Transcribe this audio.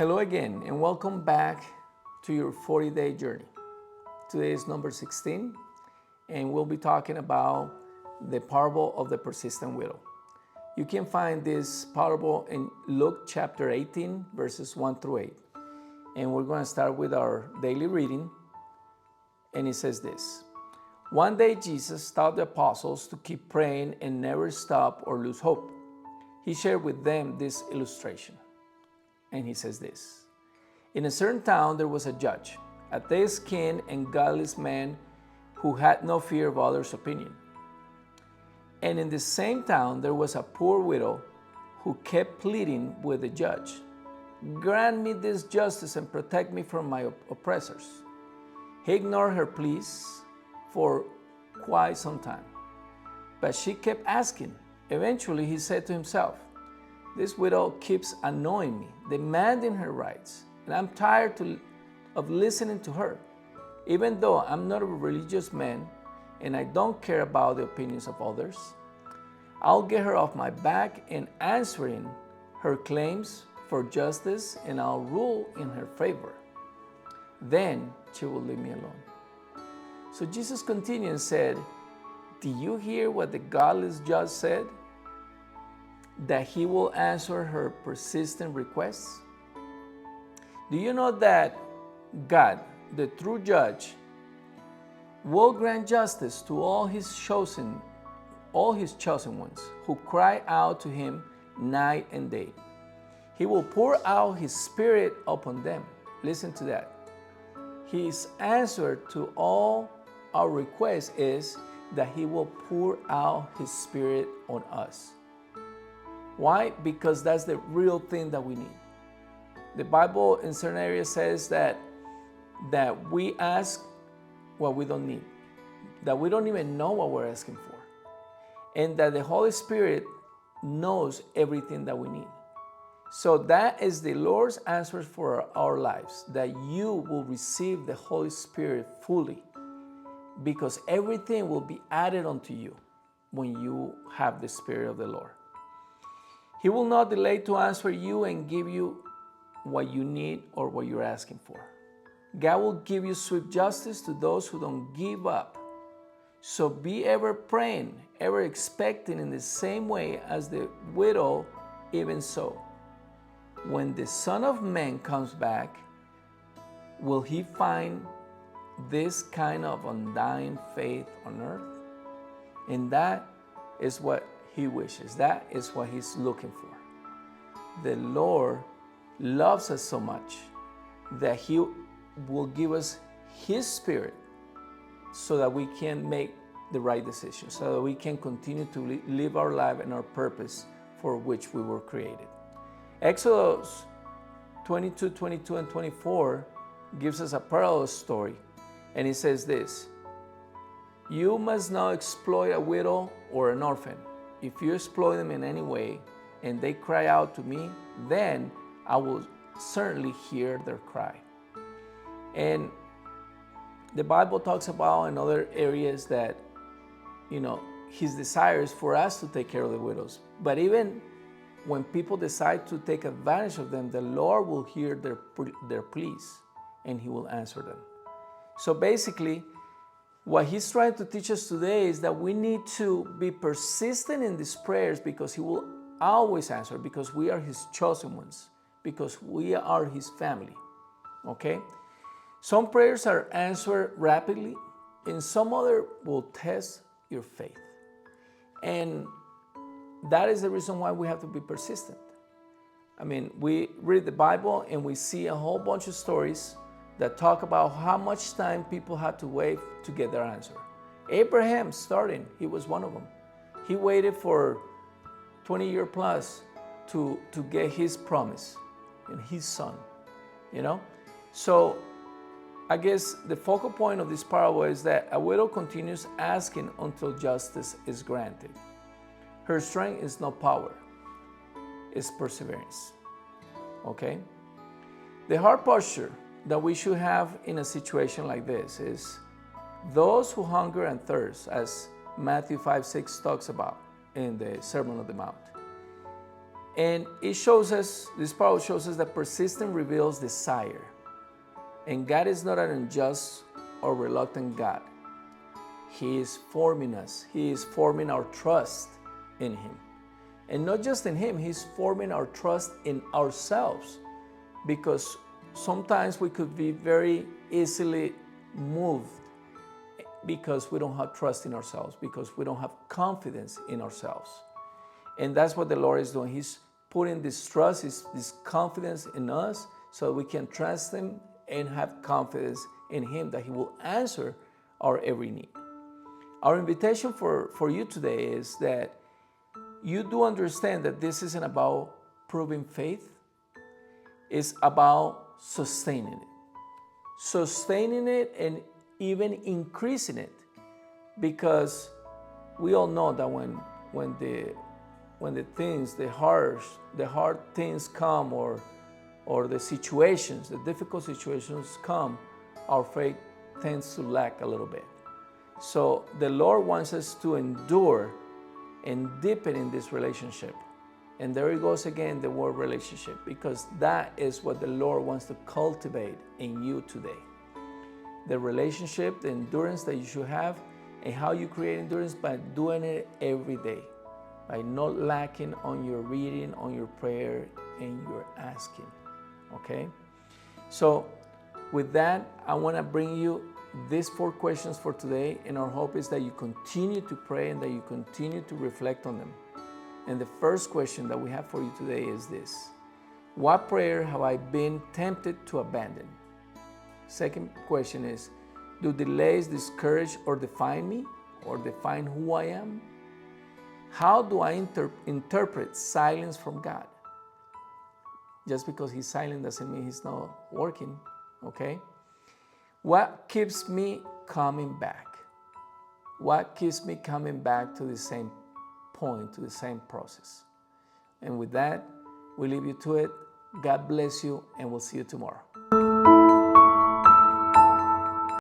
Hello again, and welcome back to your 40-day journey. Today is number 16, and we'll be talking about the parable of the persistent widow. You can find this parable in Luke chapter 18, verses 1 through 8. And we're going to start with our daily reading, and it says this. One day Jesus taught the apostles to keep praying and never stop or lose hope. He shared with them this illustration. And he says this. In a certain town there was a judge, a thick-skinned and godless man who had no fear of others' opinion. And in the same town there was a poor widow who kept pleading with the judge, "Grant me this justice and protect me from my oppressors." He ignored her pleas for quite some time, but she kept asking. Eventually he said to himself, "This widow keeps annoying me, demanding her rights, and I'm tired of listening to her. Even though I'm not a religious man and I don't care about the opinions of others, I'll get her off my back and answering her claims for justice, and I'll rule in her favor. Then she will leave me alone." So Jesus continued and said, "Do you hear what the godless judge said? That he will answer her persistent requests? Do you know that God, the true judge, will grant justice to all his chosen ones who cry out to him night and day? He will pour out his spirit upon them." Listen to that. His answer to all our requests is that he will pour out his spirit on us. Why? Because that's the real thing that we need. The Bible in certain areas says that we ask what we don't need, that we don't even know what we're asking for, and that the Holy Spirit knows everything that we need. So that is the Lord's answer for our lives, that you will receive the Holy Spirit fully, because everything will be added unto you when you have the Spirit of the Lord. He will not delay to answer you and give you what you need or what you're asking for. God will give you swift justice to those who don't give up. So be ever praying, ever expecting in the same way as the widow, even so. When the Son of Man comes back, will he find this kind of undying faith on earth? And that is what he wishes. That is what he's looking for. The Lord loves us so much that he will give us his spirit so that we can make the right decisions, so that we can continue to live our life and our purpose for which we were created. Exodus 22, 22, and 24 gives us a parallel story, and it says this: "You must not exploit a widow or an orphan. If you exploit them in any way and they cry out to me, then I will certainly hear their cry." And the Bible talks about in other areas that, his desire is for us to take care of the widows. But even when people decide to take advantage of them, the Lord will hear their pleas and he will answer them. So basically, what he's trying to teach us today is that we need to be persistent in these prayers, because he will always answer, because we are his chosen ones, because we are his family. Okay? Some prayers are answered rapidly, and some other will test your faith. And that is the reason why we have to be persistent. I mean, we read the Bible and we see a whole bunch of stories that talk about how much time people had to wait to get their answer. Abraham starting, he was one of them. He waited for 20 years plus to get his promise and his son, So I guess the focal point of this parable is that a widow continues asking until justice is granted. Her strength is not power, it's perseverance. Okay? The heart posture that we should have in a situation like this is those who hunger and thirst, as Matthew 5:6 talks about in the Sermon on the Mount. And it shows us, this parable shows us that persistence reveals desire. And God is not an unjust or reluctant God. He is forming us. He is forming our trust in Him. And not just in Him, He's forming our trust in ourselves. Because sometimes we could be very easily moved because we don't have trust in ourselves, because we don't have confidence in ourselves. And that's what the Lord is doing. He's putting this trust, this confidence in us so that we can trust Him and have confidence in Him that He will answer our every need. Our invitation for you today is that you do understand that this isn't about proving faith. It's about sustaining it. Sustaining it and even increasing it. Because we all know that when the things, the hard things come, or the situations, the difficult situations come, our faith tends to lack a little bit. So the Lord wants us to endure and deepen in this relationship. And there it goes again, the word relationship, because that is what the Lord wants to cultivate in you today. The relationship, the endurance that you should have, and how you create endurance by doing it every day, by not lacking on your reading, on your prayer, and your asking. Okay? So with that, I want to bring you these 4 questions for today, and our hope is that you continue to pray and that you continue to reflect on them. And the first question that we have for you today is this: what prayer have I been tempted to abandon? Second question is, do delays discourage or define me, or define who I am? How do I interpret silence from God? Just because He's silent doesn't mean He's not working, okay? What keeps me coming back? What keeps me coming back to the same point, to the same process? And with that, we leave you to it. God bless you, and we'll see you tomorrow.